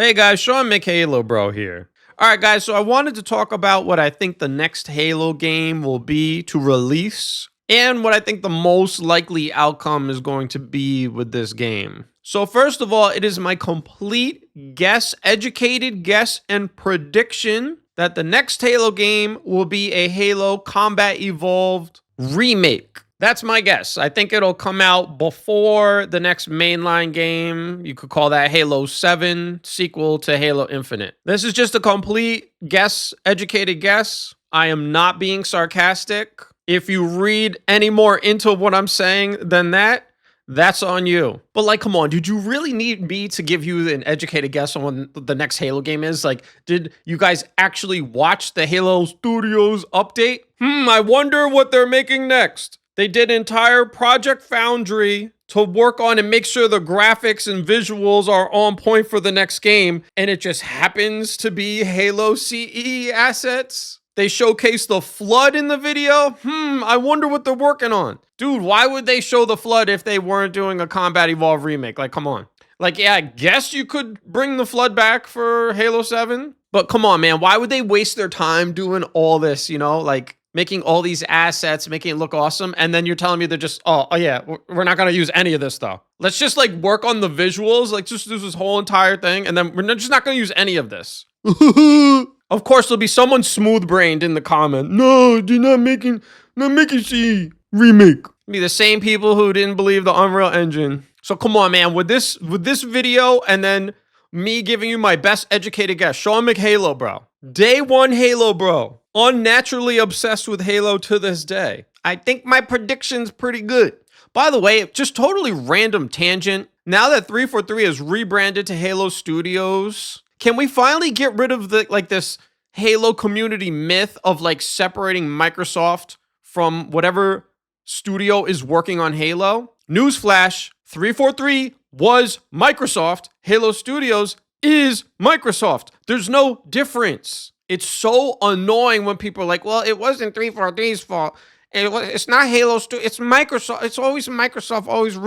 Hey guys, Sean Halo Bro here. Alright guys, so I wanted to talk about what I think the next Halo game will be to release and what I think the most likely outcome is going to be with this game. So first of all, it is my complete guess, educated guess and prediction that the next Halo game will be a Halo Combat Evolved Remake. That's my guess. I think it'll come out before the next mainline game. You could call that Halo 7, sequel to Halo Infinite. This is just a complete guess, educated guess. I am not being sarcastic. If you read any more into what I'm saying than that, that's on you. But like, come on, did you really need me to give you an educated guess on what the next Halo game is? Like, did you guys actually watch the Halo Studios update? I wonder what they're making next. They did entire Project Foundry to work on and make sure the graphics and visuals are on point for the next game, and it just happens to be Halo CE assets. They showcased the flood in the video. I wonder what they're working on. Dude, why would they show the flood if they weren't doing a Combat Evolved remake? Like, come on. Like, yeah, I guess you could bring the flood back for Halo 7, but come on, man. Why would they waste their time doing all this, like making all these assets, making it look awesome, and then you're telling me they're just, oh yeah, we're not going to use any of this though. Let's just like work on the visuals, like just do this whole entire thing, and then we're just not going to use any of this. Of course, there'll be someone smooth-brained in the comment. No, they're not making C remake. It'll be the same people who didn't believe the Unreal Engine. So come on, man, with this video and then me giving you my best educated guess, Sean Halo Bro. Day one Halo Bro. Unnaturally obsessed with Halo to this day. I think my prediction's pretty good. By the way, just totally random tangent. Now that 343 is rebranded to Halo Studios, can we finally get rid of this Halo community myth of like separating Microsoft from whatever studio is working on Halo? Newsflash, 343 was Microsoft. Halo Studios is Microsoft. There's no difference. It's so annoying when people are like, well, it wasn't 343's fault. It's not Halo Studios. It's Microsoft. It's always Microsoft always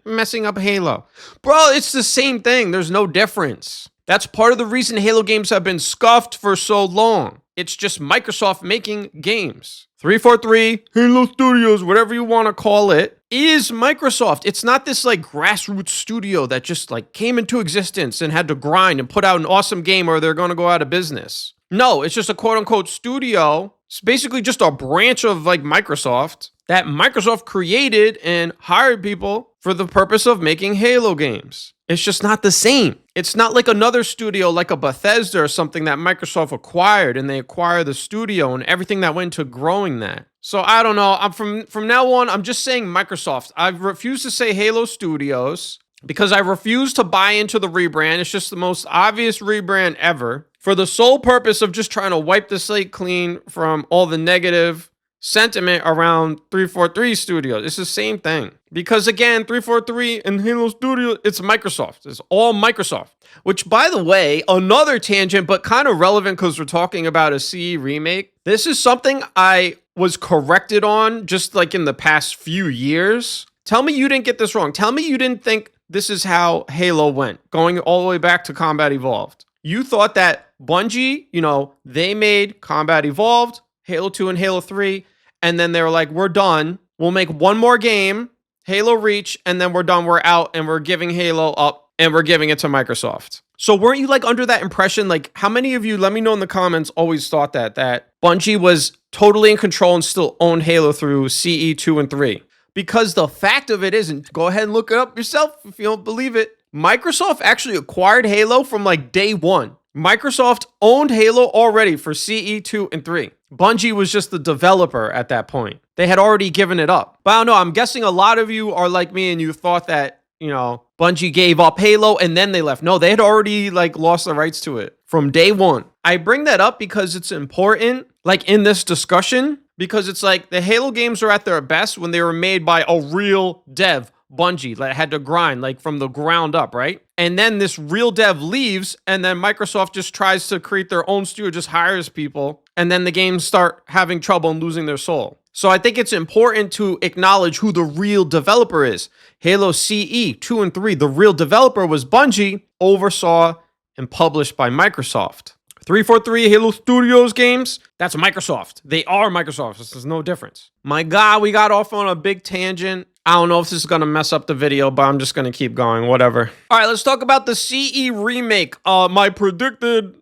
messing up Halo. Bro, it's the same thing. There's no difference. That's part of the reason Halo games have been scuffed for so long. It's just Microsoft making games. 343, Halo Studios, whatever you want to call it, is Microsoft. It's not this like grassroots studio that just like came into existence and had to grind and put out an awesome game or they're going to go out of business. No, it's just a quote unquote studio. It's basically just a branch of like Microsoft that Microsoft created and hired people for the purpose of making Halo games. It's just not the same. It's not like another studio like a Bethesda or something that Microsoft acquired and they acquire the studio and everything that went into growing that. So I don't know. I'm from now on, I'm just saying Microsoft. I refuse to say Halo Studios because I refuse to buy into the rebrand. It's just the most obvious rebrand ever for the sole purpose of just trying to wipe the slate clean from all the negative sentiment around 343 Studios. It's the same thing. Because again, 343 and Halo Studios, it's Microsoft. It's all Microsoft. Which, by the way, another tangent, but kind of relevant because we're talking about a CE remake. This is something I was corrected on just like in the past few years. Tell me you didn't get this wrong. Tell me you didn't think this is how Halo went, going all the way back to Combat Evolved. You thought that Bungie, they made Combat Evolved, Halo 2 and Halo 3, and then they were like, we're done. We'll make one more game, Halo Reach, and then we're done. We're out, and we're giving Halo up, and we're giving it to Microsoft. So weren't you like under that impression? Like, how many of you, let me know in the comments, always thought that Bungie was totally in control and still owned Halo through CE 2 and 3? Because the fact of it isn't, go ahead and look it up yourself if you don't believe it. Microsoft actually acquired Halo from like day one. Microsoft owned Halo already for CE 2 and 3. Bungie was just the developer at that point. They had already given it up. But I don't know, I'm guessing a lot of you are like me and you thought that, Bungie gave up Halo and then they left. No, they had already like lost the rights to it from day one. I bring that up because it's important, like in this discussion, because it's like the Halo games are at their best when they were made by a real dev, Bungie, that had to grind like from the ground up, right? And then this real dev leaves and then Microsoft just tries to create their own studio, just hires people, and then the games start having trouble and losing their soul. So I think it's important to acknowledge who the real developer is. Halo CE 2 and 3, the real developer was Bungie, oversaw and published by Microsoft. 343 Halo Studios games, that's Microsoft. They are Microsoft. This is no difference. My God, we got off on a big tangent. I don't know if this is going to mess up the video, but I'm just going to keep going, whatever. All right, let's talk about the CE remake. My prediction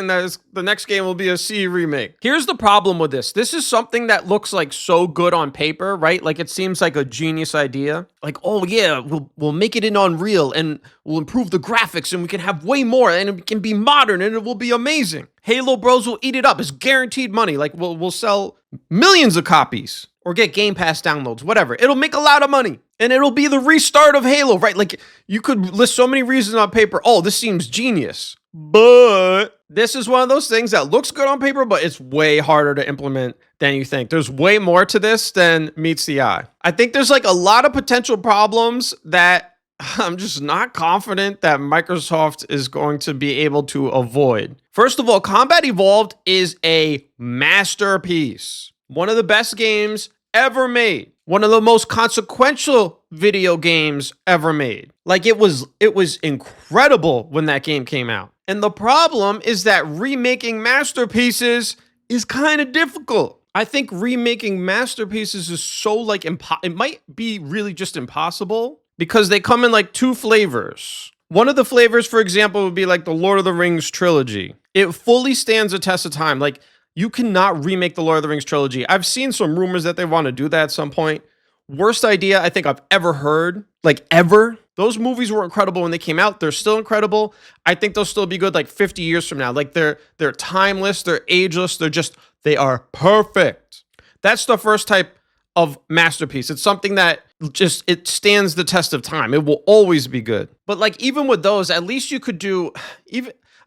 that is the next game will be a CE remake. Here's the problem with this. This is something that looks like so good on paper, right? Like it seems like a genius idea. Like, oh yeah, we'll make it in Unreal and we'll improve the graphics and we can have way more and it can be modern and it will be amazing. Halo Bros will eat it up. It's guaranteed money. Like we'll sell millions of copies or get Game Pass downloads, whatever. It'll make a lot of money and it'll be the restart of Halo, right? Like you could list so many reasons on paper. Oh, this seems genius. But this is one of those things that looks good on paper, but it's way harder to implement than you think. There's way more to this than meets the eye. I think there's like a lot of potential problems that I'm just not confident that Microsoft is going to be able to avoid. First of all, Combat Evolved is a masterpiece. One of the best games ever made. One of the most consequential video games ever made. Like it was incredible when that game came out. And the problem is that remaking masterpieces is kind of difficult. I think remaking masterpieces is so like it might be really just impossible because they come in like two flavors. One of the flavors, for example, would be like the Lord of the Rings trilogy. It fully stands the test of time. Like you cannot remake the Lord of the Rings trilogy. I've seen some rumors that they want to do that at some point. Worst idea I think I've ever heard, like ever. Those movies were incredible when they came out. They're still incredible. I think they'll still be good like 50 years from now. Like they're timeless, they're ageless, they are perfect. That's the first type of masterpiece. It's something that it stands the test of time. It will always be good. But like even with those, at least you could do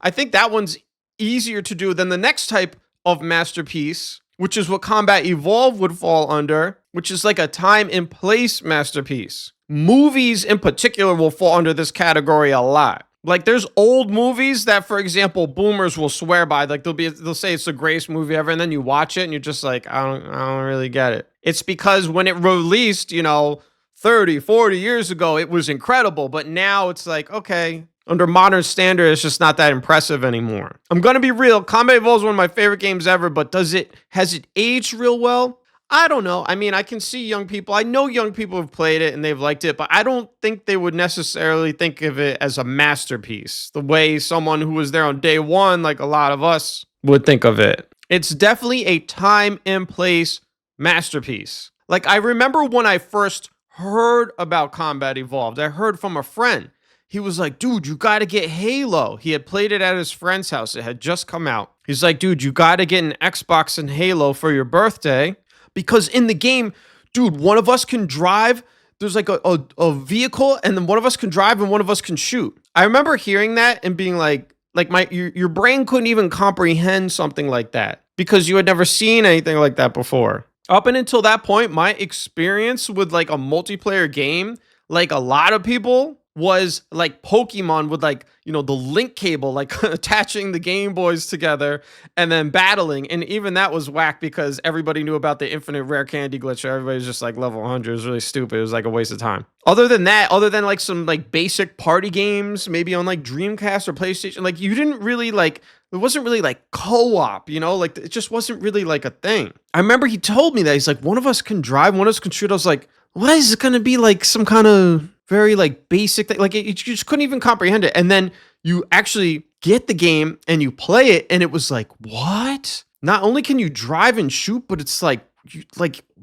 I think that one's easier to do than the next type of masterpiece, which is what Combat Evolved would fall under, which is like a time and place masterpiece. Movies in particular will fall under this category a lot. Like there's old movies that, for example, boomers will swear by. Like they'll say it's the greatest movie ever, and then you watch it and you're just like, I don't really get it. It's because when it released, 30, 40 years ago, it was incredible, but now it's like, okay, under modern standards, it's just not that impressive anymore. I'm gonna be real. Combat Evolved is one of my favorite games ever, but has it aged real well? I don't know. I mean, I can see young people. I know young people have played it and they've liked it, but I don't think they would necessarily think of it as a masterpiece the way someone who was there on day one, like a lot of us, would think of it. It's definitely a time and place masterpiece. Like I remember when I first heard about Combat Evolved, I heard from a friend. He was like, dude, you got to get Halo. He had played it at his friend's house. It had just come out. He's like, dude, you got to get an Xbox and Halo for your birthday. Because in the game, dude, one of us can drive. There's like a vehicle, and then one of us can drive and one of us can shoot. I remember hearing that and being like your brain couldn't even comprehend something like that because you had never seen anything like that before. Up and until that point, my experience with like a multiplayer game, like a lot of people, was like Pokemon with like, the link cable, like attaching the Game Boys together and then battling. And even that was whack because everybody knew about the infinite rare candy glitch. Everybody was just like level 100. It was really stupid. It was like a waste of time. Other than like some like basic party games, maybe on like Dreamcast or PlayStation, like you didn't really like, it wasn't really like co-op, like it just wasn't really like a thing. I remember he told me that he's like, one of us can drive, one of us can shoot. I was like, what is it going to be like some kind of very like basic thing? Like you just couldn't even comprehend it. And then you actually get the game and you play it and it was like, what? Not only can you drive and shoot, but it's like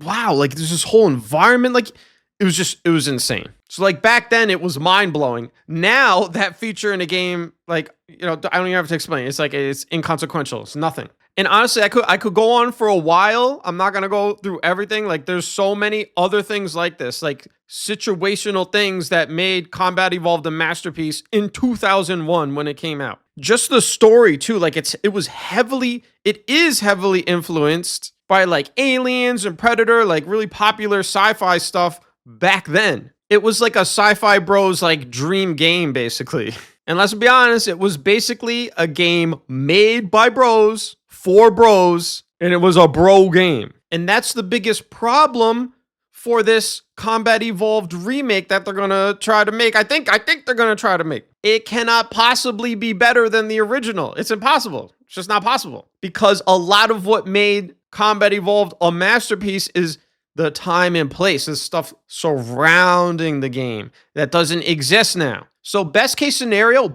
wow, like there's this whole environment. Like it was insane. So like back then it was mind blowing. Now that feature in a game, like, I don't even have to explain. It's like, it's inconsequential. It's nothing. And honestly, I could go on for a while. I'm not going to go through everything. Like there's so many other things like this, like situational things that made Combat Evolved a masterpiece in 2001 when it came out. Just the story too. Like it is heavily influenced by like Aliens and Predator, like really popular sci-fi stuff back then. It was like a sci-fi bros like dream game basically. And let's be honest, it was basically a game made by bros for bros, and it was a bro game. And that's the biggest problem for this Combat Evolved remake that they're going to try to make. I think they're going to try to make. it cannot possibly be better than the original. It's impossible. It's just not possible. Because a lot of what made Combat Evolved a masterpiece is the time and place, the stuff surrounding the game that doesn't exist now. So best case scenario,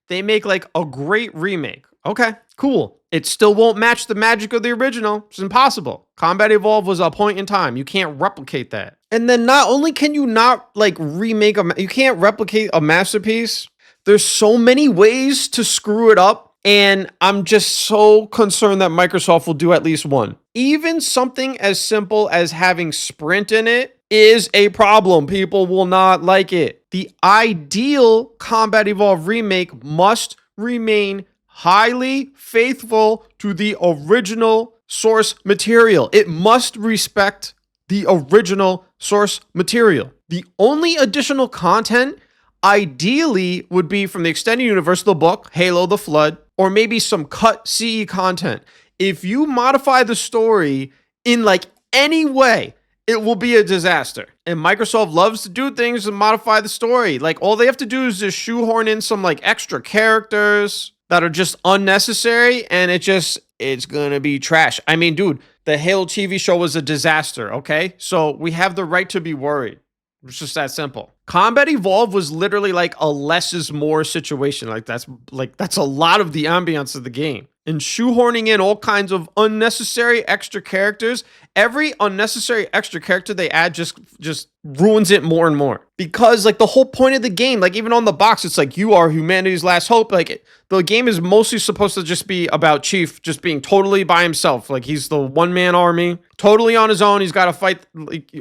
they make like a great remake. Okay, cool. It still won't match the magic of the original. It's impossible. Combat Evolved was a point in time. You can't replicate that. And then not only can you not like remake you can't replicate a masterpiece, there's so many ways to screw it up. And I'm just so concerned that Microsoft will do at least one. Even something as simple as having sprint in it is a problem. People will not like it. The ideal Combat Evolved remake must remain highly faithful to the original source material. It must respect the original source material. The only additional content ideally would be from the extended universe of the book, Halo the Flood, or maybe some cut CE content. If you modify the story in like any way, it will be a disaster. And Microsoft loves to do things and modify the story. Like all they have to do is just shoehorn in some like extra characters that are just unnecessary, and it's gonna be trash. I mean, dude, the Halo TV show was a disaster, okay? So we have the right to be worried. It's just that simple. Combat Evolved was literally like a less is more situation. That's a lot of the ambiance of the game. And shoehorning in all kinds of unnecessary extra characters, every unnecessary extra character they add just ruins it more and more. Because like the whole point of the game, like even on the box, it's like you are humanity's last hope. Like the game is mostly supposed to just be about Chief just being totally by himself. Like he's the one-man army, totally on his own. He's got to fight like,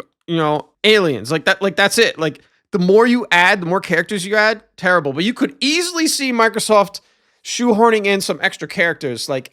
aliens. Like that's it. Like the more you add, the more characters you add, terrible. But you could easily see Microsoft shoehorning in some extra characters, like,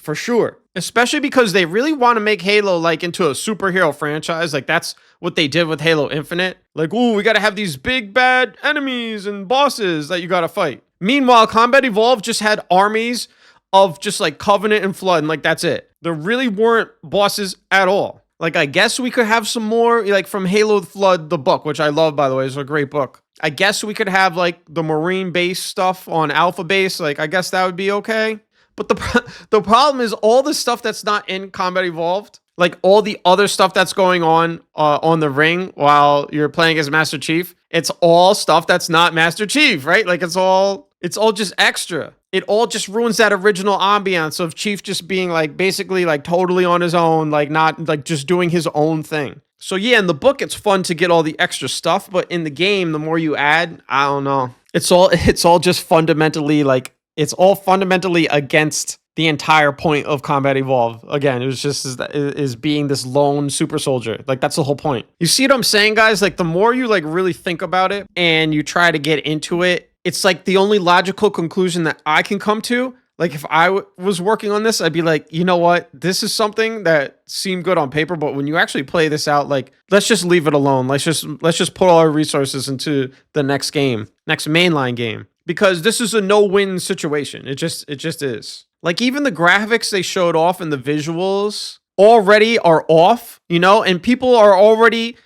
for sure. Especially because they really want to make Halo like into a superhero franchise. Like that's what they did with Halo Infinite. Like, ooh, we got to have these big bad enemies and bosses that you got to fight. Meanwhile, Combat Evolved just had armies of just like Covenant and Flood, and like that's it. There really weren't bosses at all. Like, I guess we could have some more, like, from Halo Flood, the book, which I love, by the way. It's a great book. I guess we could have, like, the Marine base stuff on Alpha Base. Like, I guess that would be okay. But the problem is all the stuff that's not in Combat Evolved, like, all the other stuff that's going on the ring while you're playing as Master Chief, it's all stuff that's not Master Chief, right? Like, it's all just extra. It all just ruins that original ambiance of Chief just being like basically like totally on his own, like not like just doing his own thing. So yeah, in the book, it's fun to get all the extra stuff, but in the game, the more you add, I don't know. It's all just fundamentally like, it's all fundamentally against the entire point of Combat Evolved. Again, it was just is being this lone super soldier. Like that's the whole point. You see what I'm saying, guys? Like the more you like really think about it and you try to get into it, it's like the only logical conclusion that I can come to. Like if I was working on this, I'd be like, you know what? This is something that seemed good on paper, but when you actually play this out, like let's just leave it alone. Let's just put all our resources into the next mainline game, because this is a no-win situation. It just is. Like even the graphics they showed off and the visuals already are off, and people are already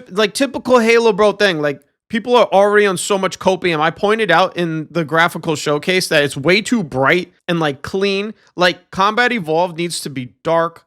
like typical Halo bro thing, like. People are already on so much copium. I pointed out in the graphical showcase that it's way too bright and like clean. Like Combat Evolved needs to be dark,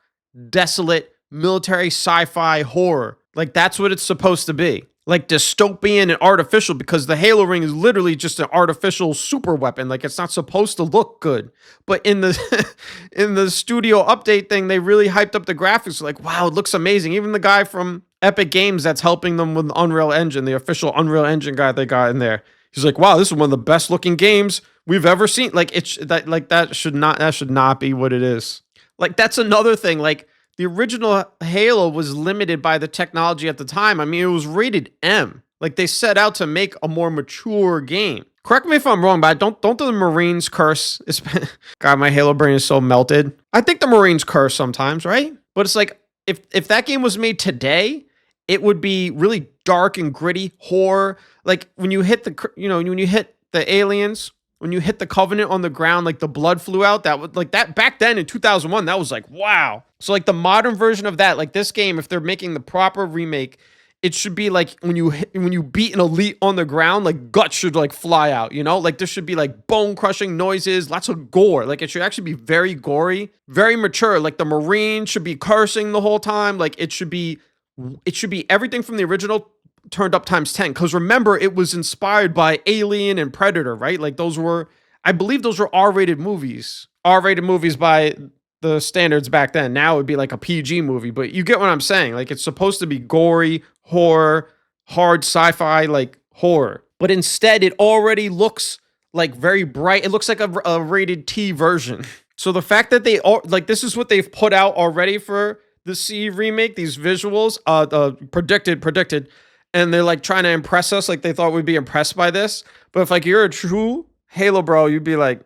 desolate, military sci-fi horror. Like that's what it's supposed to be. Like dystopian and artificial, because the Halo ring is literally just an artificial super weapon. Like it's not supposed to look good. But in the in the studio update thing, they really hyped up the graphics. Like, wow, it looks amazing. Even the guy from Epic Games that's helping them with Unreal Engine, the official Unreal Engine guy they got in there, he's like, wow, this is one of the best looking games we've ever seen. Like that should not be what it is. Like that's another thing. Like the original Halo was limited by the technology at the time. I mean, it was rated M. Like they set out to make a more mature game. Correct me if I'm wrong, but don't the Marines curse? God, my Halo brain is so melted. I think the Marines curse sometimes, right? But it's like if that game was made today, it would be really dark and gritty horror. Like when you hit when you hit the aliens, when you hit the Covenant on the ground, like the blood flew out. That was like that back then in 2001. That was like, wow. So like the modern version of that, like this game, if they're making the proper remake, it should be like when you beat an elite on the ground, like guts should like fly out, you know? Like there should be like bone crushing noises, lots of gore. Like it should actually be very gory, very mature. Like the Marine should be cursing the whole time. Like it should be everything from the original turned up times 10. Cause remember, it was inspired by Alien and Predator, right? Like I believe those were R-rated movies. R-rated movies by the standards back then. Now it would be like a PG movie, but you get what I'm saying. Like it's supposed to be gory, horror, hard sci-fi, like horror. But instead, it already looks like very bright. It looks like a rated T version. So the fact that they all like this is what they've put out already for the C remake, these visuals, predicted, and they're like trying to impress us, like they thought we'd be impressed by this. But if like you're a true Halo bro, you'd be like,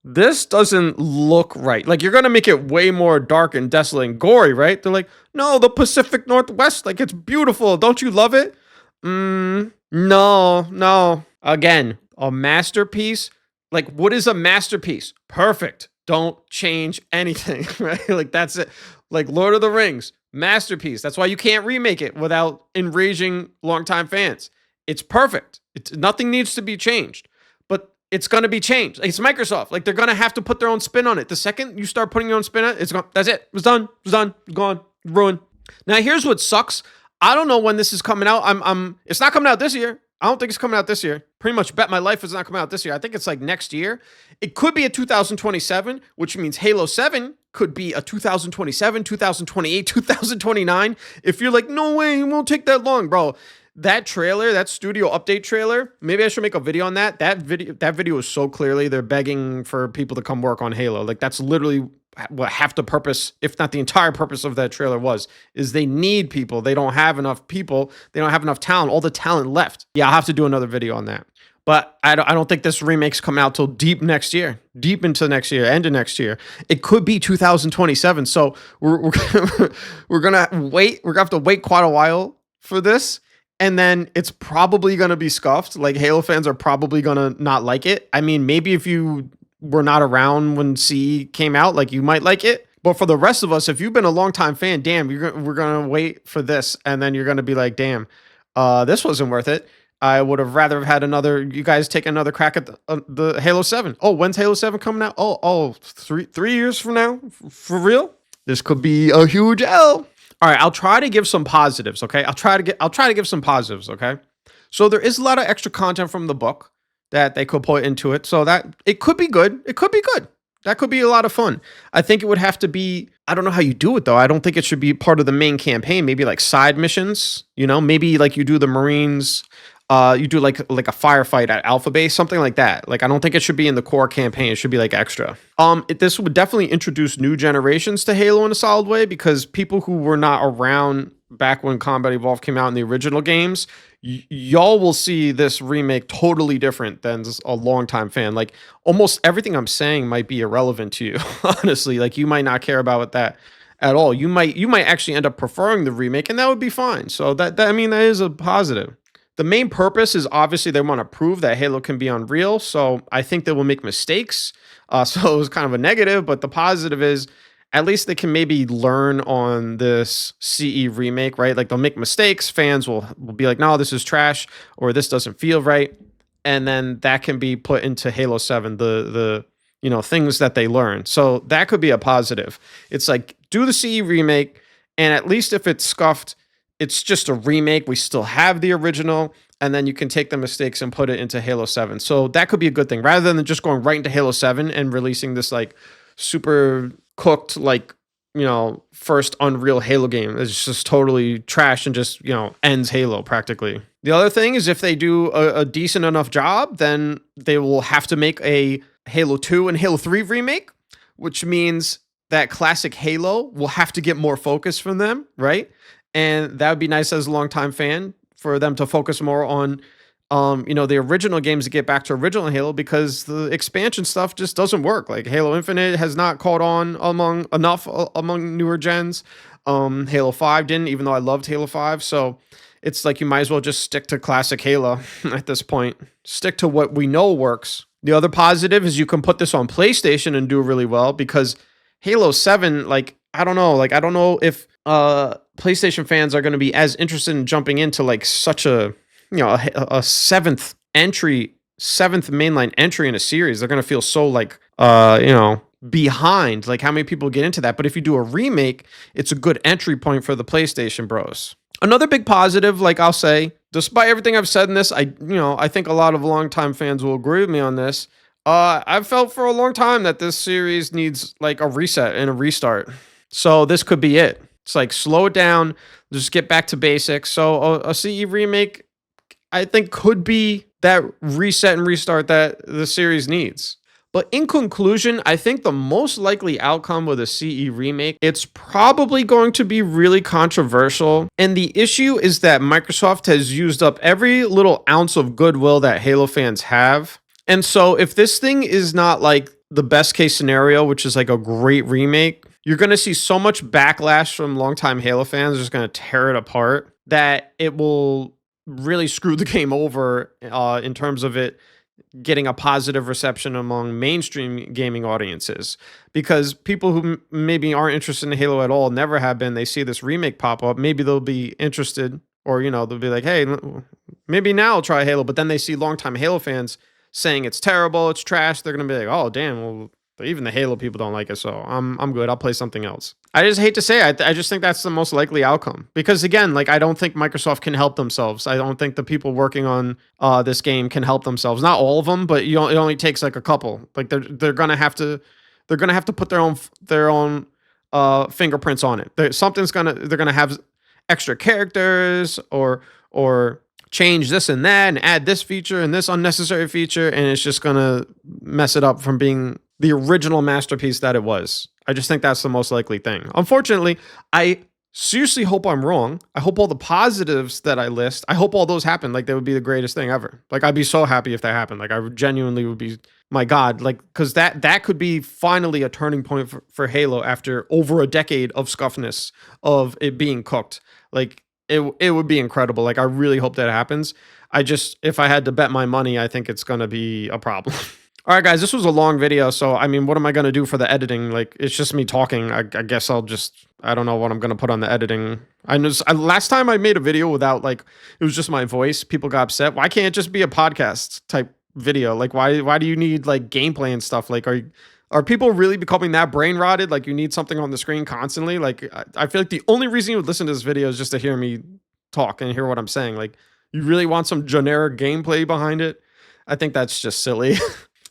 this doesn't look right. Like you're gonna make it way more dark and desolate and gory, right? They're like, no, the Pacific Northwest, like it's beautiful. Don't you love it? No. Again, a masterpiece. Like, what is a masterpiece? Perfect. Don't change anything, right? Like that's it. Like Lord of the Rings, masterpiece. That's why you can't remake it without enraging longtime fans. It's perfect. Nothing needs to be changed. But it's going to be changed. Like, it's Microsoft. Like they're going to have to put their own spin on it. The second you start putting your own spin on it, it's gone. That's it. It's done. It's done. It's gone. It's ruined. Now here's what sucks. I don't know when this is coming out. It's not coming out this year. I don't think it's coming out this year. Pretty much bet my life it's not coming out this year. I think it's like next year. It could be a 2027, which means Halo 7 could be a 2027, 2028, 2029. If you're like, no way, it won't take that long, bro. That trailer, that studio update trailer, maybe I should make a video on that. That video is so clearly they're begging for people to come work on Halo. Like that's literally what half the purpose, if not the entire purpose of that trailer was, is they need people. They don't have enough people. They don't have enough talent. All the talent left. Yeah, I'll have to do another video on that. But I don't think this remake's coming out till deep next year, deep into next year, end of next year. It could be 2027. So we're gonna wait. We're gonna have to wait quite a while for this. And then it's probably going to be scuffed. Like Halo fans are probably going to not like it. I mean, maybe if you were not around when C came out, like you might like it. But for the rest of us, if you've been a longtime fan, damn, we're going to wait for this. And then you're going to be like, damn, this wasn't worth it. I would have rather had you guys take another crack at the Halo 7. Oh, when's Halo 7 coming out? Oh, 3 years from now? For real? This could be a huge L. All right, I'll try to give some positives, okay? I'll try to give some positives, okay? So there is a lot of extra content from the book that they could put into it, so that it could be good. It could be good. That could be a lot of fun. I think it would have to be, I don't know how you do it though. I don't think it should be part of the main campaign. Maybe like side missions, you know? Maybe like you do the Marines, you do like a firefight at Alpha Base, something like that. Like I don't think it should be in the core campaign. It should be like extra. This would definitely introduce new generations to Halo in a solid way, because people who were not around back when Combat Evolved came out in the original games, y'all will see this remake totally different than a longtime fan. Like almost everything I'm saying might be irrelevant to you, honestly. Like you might not care about that at all. You might actually end up preferring the remake, and that would be fine. So that is a positive. The main purpose is obviously they want to prove that Halo can be unreal. So I think they will make mistakes. So it was kind of a negative, but the positive is at least they can maybe learn on this CE remake, right? Like they'll make mistakes. Fans will be like, no, this is trash, or this doesn't feel right. And then that can be put into Halo 7, the things that they learn. So that could be a positive. It's like, do the CE remake, and at least if it's scuffed, it's just a remake. We still have the original, and then you can take the mistakes and put it into Halo 7. So that could be a good thing, rather than just going right into Halo 7 and releasing this like super cooked, like, first Unreal Halo game. It's just totally trash and just, ends Halo practically. The other thing is, if they do a decent enough job, then they will have to make a Halo 2 and Halo 3 remake, which means that classic Halo will have to get more focus from them, right? And that would be nice as a longtime fan for them to focus more on, the original games to get back to original Halo, because the expansion stuff just doesn't work. Like Halo Infinite has not caught on among newer gens. Halo 5 didn't, even though I loved Halo 5. So it's like you might as well just stick to classic Halo at this point. Stick to what we know works. The other positive is you can put this on PlayStation and do really well, because Halo 7, I don't know if PlayStation fans are going to be as interested in jumping into like such a, a seventh mainline entry in a series. They're going to feel so like, behind. Like how many people get into that? But if you do a remake, it's a good entry point for the PlayStation bros. Another big positive, like I'll say, despite everything I've said in this, I think a lot of longtime fans will agree with me on this. I've felt for a long time that this series needs like a reset and a restart. So this could be it. It's like slow it down, just get back to basics. So a CE remake, I think, could be that reset and restart that the series needs. But in conclusion, I think the most likely outcome with a CE remake, it's probably going to be really controversial. And the issue is that Microsoft has used up every little ounce of goodwill that Halo fans have. And so if this thing is not like the best case scenario, which is like a great remake, you're going to see so much backlash from longtime Halo fans, just going to tear it apart, that it will really screw the game over in terms of it getting a positive reception among mainstream gaming audiences, because people who maybe aren't interested in Halo at all, never have been, they see this remake pop up, maybe they'll be interested, or they'll be like, hey, maybe now I'll try Halo. But then they see longtime Halo fans saying it's terrible, it's trash, they're gonna be like, oh damn, well even the Halo people don't like it, so I'm good, I'll play something else. I just hate to say it, I just think that's the most likely outcome, because again, like, I don't think Microsoft can help themselves. I don't think the people working on this game can help themselves. Not all of them, but it only takes like a couple. Like they're gonna have to put their own fingerprints on it. They're gonna have extra characters, or change this and that and add this feature and this unnecessary feature, and it's just gonna mess it up from being the original masterpiece that it was. I just think that's the most likely thing. Unfortunately, I seriously hope I'm wrong. I hope all the positives that I list, I hope all those happen. Like, that would be the greatest thing ever. Like, I'd be so happy if that happened. Like, I genuinely would be, my God, like, because that could be finally a turning point for Halo after over a decade of scuffness of it being cooked. Like, it would be incredible. Like, I really hope that happens. If I had to bet my money, I think it's going to be a problem. All right, guys, this was a long video, so I mean, what am I going to do for the editing? Like, it's just me talking. I guess I don't know what I'm going to put on the editing. Last time I made a video without, like, it was just my voice, people got upset. Why can't it just be a podcast type video? Like, why do you need, like, gameplay and stuff? Like, are people really becoming that brain rotted? Like, you need something on the screen constantly? Like, I feel like the only reason you would listen to this video is just to hear me talk and hear what I'm saying. Like, you really want some generic gameplay behind it? I think that's just silly.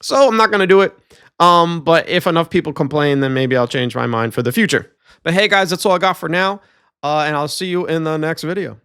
So I'm not going to do it. But if enough people complain, then maybe I'll change my mind for the future. But hey, guys, that's all I got for now. And I'll see you in the next video.